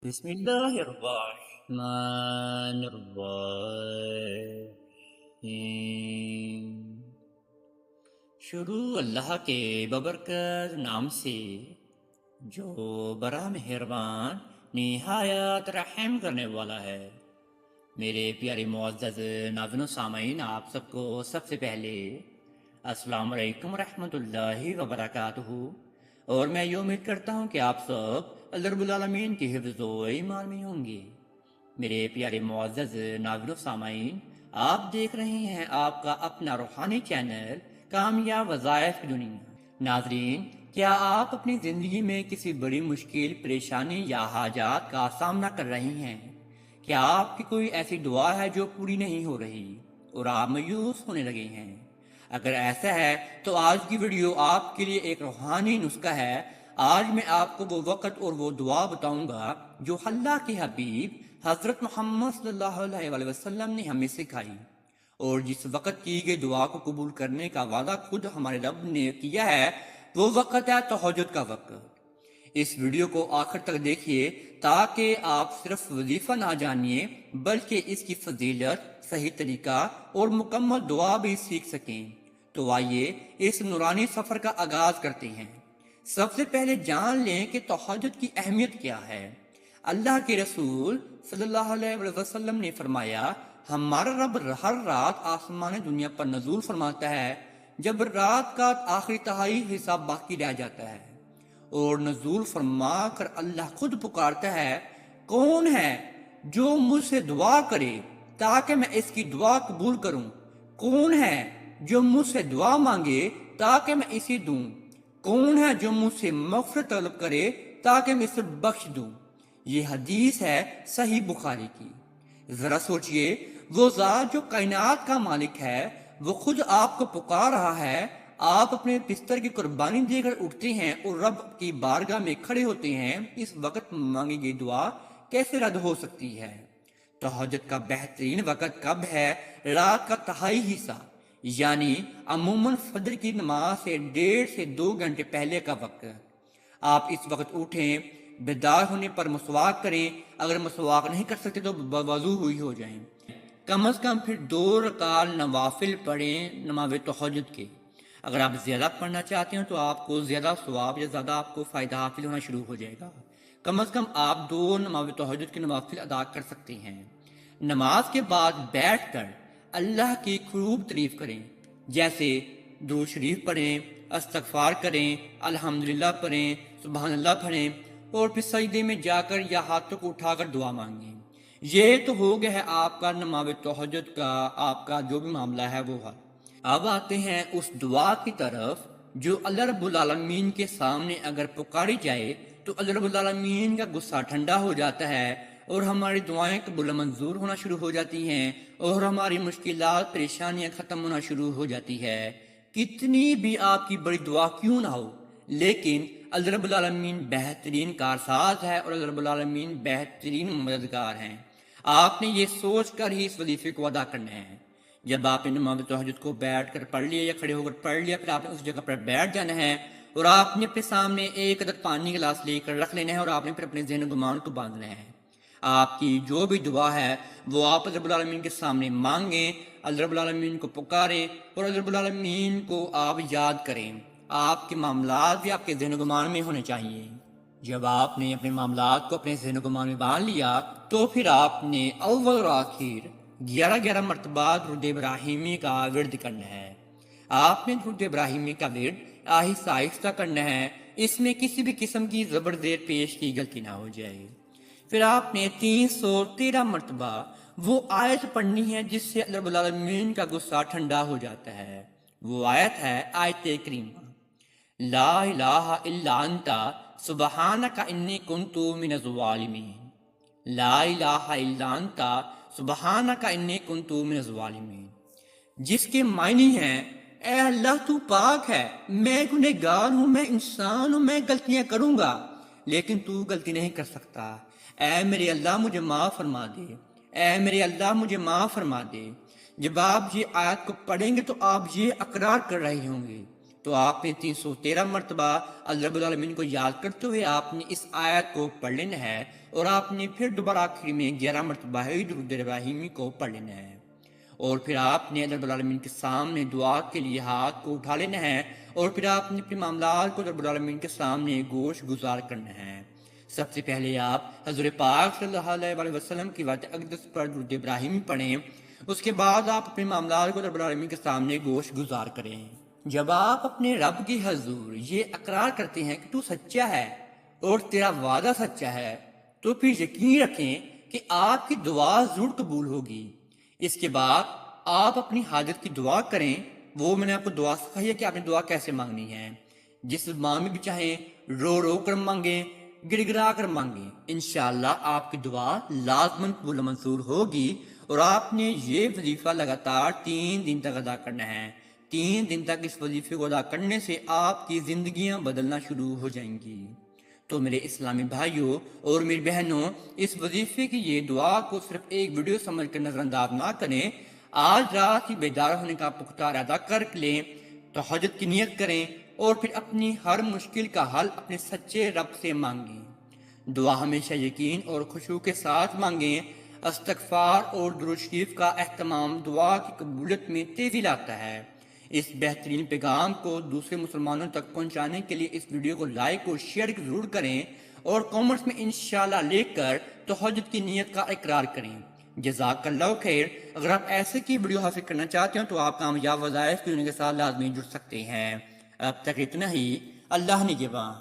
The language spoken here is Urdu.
بسم اللہ الرحمن الرحیم۔ شروع اللہ کے ببرکت نام سے جو بڑا مہربان نہایت رحم کرنے والا ہے۔ میرے پیارے معزز ناظرین و سامعین، آپ سب کو سب سے پہلے السلام علیکم ورحمۃ اللہ وبرکاتہ، اور میں یہ امید کرتا ہوں کہ آپ سب اللہ رب العالمین کی حفظ و ایمان میں ہوں گے۔ میرے پیارے معزز ناظرین و سامعین، آپ دیکھ رہے ہیں آپ کا اپنا روحانی چینل کامیاب وظائف کی دنیا۔ ناظرین، کیا آپ اپنی زندگی میں کسی بڑی مشکل، پریشانی یا حاجات کا سامنا کر رہی ہیں؟ کیا آپ کی کوئی ایسی دعا ہے جو پوری نہیں ہو رہی اور آپ مایوس ہونے لگے ہیں؟ اگر ایسا ہے تو آج کی ویڈیو آپ کے لیے ایک روحانی نسخہ ہے۔ آج میں آپ کو وہ وقت اور وہ دعا بتاؤں گا جو اللہ کے حبیب حضرت محمد صلی اللہ علیہ وسلم نے ہمیں سکھائی، اور جس وقت کی گئی دعا کو قبول کرنے کا وعدہ خود ہمارے رب نے کیا ہے، وہ وقت ہے تہجد کا وقت۔ اس ویڈیو کو آخر تک دیکھیے تاکہ آپ صرف وظیفہ نہ جانیے بلکہ اس کی فضیلت، صحیح طریقہ اور مکمل دعا بھی سیکھ سکیں۔ تو آئیے اس نورانی سفر کا آغاز کرتے ہیں۔ سب سے پہلے جان لیں کہ تہجد کی اہمیت کیا ہے۔ اللہ کے رسول صلی اللہ علیہ وسلم نے فرمایا، ہمارا رب ہر رات آسمان دنیا پر نزول فرماتا ہے جب رات کا آخری تہائی حصہ باقی رہ جاتا ہے، اور نزول فرما کر اللہ خود پکارتا ہے، کون ہے جو مجھ سے دعا کرے تاکہ میں اس کی دعا قبول کروں؟ کون ہے جو مجھ سے دعا مانگے تاکہ میں اسے دوں؟ کون ہے جو مجھ سے مغفرت طلب کرے تاکہ میں اسے بخش دوں؟ یہ حدیث ہے صحیح بخاری کی۔ ذرا سوچئے، وہ ذات جو کائنات کا مالک ہے، وہ خود آپ کو پکار رہا ہے۔ آپ اپنے بستر کی قربانی دے کر اٹھتے ہیں اور رب کی بارگاہ میں کھڑے ہوتے ہیں۔ اس وقت مانگی گئی دعا کیسے رد ہو سکتی ہے؟ تہجد کا بہترین وقت کب ہے؟ رات کا تہائی حصہ، یعنی عموماً فجر کی نماز سے 1.5 سے 2 گھنٹے پہلے کا وقت۔ آپ اس وقت اٹھیں، بیدار ہونے پر مسواک کریں، اگر مسواک نہیں کر سکتے تو وضو ہوئی ہو جائیں، کم از کم پھر 2 رکعت نوافل پڑھیں نماز تہجد کے۔ اگر آپ زیادہ پڑھنا چاہتے ہیں تو آپ کو زیادہ ثواب یا زیادہ آپ کو فائدہ حاصل ہونا شروع ہو جائے گا۔ کم از کم آپ 2 نماز تہجد کے نوافل ادا کر سکتے ہیں۔ نماز کے بعد بیٹھ کر اللہ کی خوب تعریف کریں، جیسے درود شریف پڑھیں، استغفار کریں، الحمدللہ پڑھیں، سبحان اللہ پڑھیں، اور پھر سجدے میں جا کر یا ہاتھوں کو اٹھا کر دعا مانگیں۔ یہ تو ہو گیا ہے آپ کا نماز تہجد کا، آپ کا جو بھی معاملہ ہے وہ ہے۔ اب آتے ہیں اس دعا کی طرف جو اللہ رب العالمین کے سامنے اگر پکاری جائے تو اللہ رب العالمین کا غصہ ٹھنڈا ہو جاتا ہے اور ہماری دعائیں قبول منظور ہونا شروع ہو جاتی ہیں، اور ہماری مشکلات، پریشانیاں ختم ہونا شروع ہو جاتی ہے۔ کتنی بھی آپ کی بڑی دعا کیوں نہ ہو، لیکن اللہ رب العالمین بہترین کارساز ہے اور اللہ رب العالمین بہترین مددگار ہیں۔ آپ نے یہ سوچ کر ہی اس وظیفے کو ادا کرنا ہے۔ جب آپ نے نماز تہجد کو بیٹھ کر پڑھ لیا یا کھڑے ہو کر پڑھ لیا، پھر آپ نے اس جگہ پر بیٹھ جانا ہے اور آپ نے اپنے سامنے ایک عدد پانی گلاس لے کر رکھ لینا ہے، اور آپ نے پھر اپنے ذہن و گمان کو باندھنا ہے۔ آپ کی جو بھی دعا ہے وہ آپ اللہ رب العالمین کے سامنے مانگیں، اللہ رب العالمین کو پکاریں اور اللہ رب العالمین کو آپ یاد کریں۔ آپ کے معاملات بھی آپ کے ذہن و گمان میں ہونے چاہیے۔ جب آپ نے اپنے معاملات کو اپنے ذہن و گمان میں باندھ لیا تو پھر آپ نے اول اور آخر 11 مرتبہ درود ابراہیمی کا ورد کرنا ہے۔ آپ نے درود ابراہیمی کا ورد آہستہ آہستہ کرنا ہے، اس میں کسی بھی قسم کی زبر زیر پیش کی غلطی نہ ہو جائے۔ پھر آپ نے 313 مرتبہ وہ آیت پڑھنی ہے جس سے اللہ رب العالمین کا غصہ ٹھنڈا ہو جاتا ہے۔ وہ آیت ہے آیت کریمہ، لا الہ الا انت سبحانک انی کنت من الظالمین، لا الہ الا انت سبحانک انی کنت من الظالمین، جس کے معنی ہیں، اے اللہ تو پاک ہے، میں گنہگار ہوں، میں انسان ہوں، میں غلطیاں کروں گا لیکن تو غلطی نہیں کر سکتا۔ اے میرے اللہ مجھے معاف فرما دے، اے میرے اللہ مجھے معاف فرما دے۔ جب آپ یہ آیت کو پڑھیں گے تو آپ یہ اقرار کر رہے ہوں گے، تو آپ نے 313 مرتبہ اللہ رب العالمین کو یاد کرتے ہوئے آپ نے اس آیت کو پڑھ لینا ہے، اور آپ نے پھر دوبارہ آخری میں 11 مرتبہ درود ابراہیمی کو پڑھ لینا ہے، اور پھر آپ نے اللہ رب العالمین کے سامنے دعا کے لیے ہاتھ کو اٹھا لینا ہے، اور پھر آپ نے اپنے معاملات کو رب العالمین کے سامنے گوش گزار کرنا ہے۔ سب سے پہلے آپ حضور پاک صلی اللہ علیہ وسلم کی وجہ اقدس پر درود ابراہیمی پڑھیں، اس کے بعد آپ اپنے معاملات کو رب العالمین کے سامنے گوش گزار کریں۔ جب آپ اپنے رب کی حضور یہ اقرار کرتے ہیں کہ تو سچا ہے اور تیرا وعدہ سچا ہے، تو پھر یقین رکھیں کہ آپ کی دعا ضرور قبول ہوگی۔ اس کے بعد آپ اپنی حاجت کی دعا کریں، وہ میں نے آپ کو دعا سکھائی ہے کہ آپ نے دعا کیسے مانگنی ہے۔ جس زبان میں بھی چاہیں رو رو کر مانگیں، گڑ گڑا کر مانگیں، انشاءاللہ آپ کی دعا لازماً قبول و منظور ہوگی۔ اور آپ نے یہ وظیفہ لگاتار 3 دن تک ادا کرنا ہے۔ 3 دن تک اس وظیفے کو ادا کرنے سے آپ کی زندگیاں بدلنا شروع ہو جائیں گی۔ تو میرے اسلامی بھائیوں اور میری بہنوں، اس وظیفے کی یہ دعا کو صرف ایک ویڈیو سمجھ کر نظر انداز نہ کریں۔ آج رات ہی بیدار ہونے کا پختہ ارادہ کر لیں، تہجد کی نیت کریں، اور پھر اپنی ہر مشکل کا حل اپنے سچے رب سے مانگیں۔ دعا ہمیشہ یقین اور خشوع کے ساتھ مانگیں۔ استغفار اور درود شریف کا اہتمام دعا کی قبولیت میں تیزی لاتا ہے۔ اس بہترین پیغام کو دوسرے مسلمانوں تک پہنچانے کے لیے اس ویڈیو کو لائک اور شیئر ضرور کریں، اور کامنٹس میں انشاءاللہ لکھ کر تہجد کی نیت کا اقرار کریں۔ جزاک اللہ خیر۔ اگر آپ ایسے کی ویڈیو حاصل کرنا چاہتے ہیں تو آپ کامیاب وظائف کے ساتھ لازمی جڑ سکتے ہیں۔ اب تک اتنا ہی۔ اللہ نگہباں۔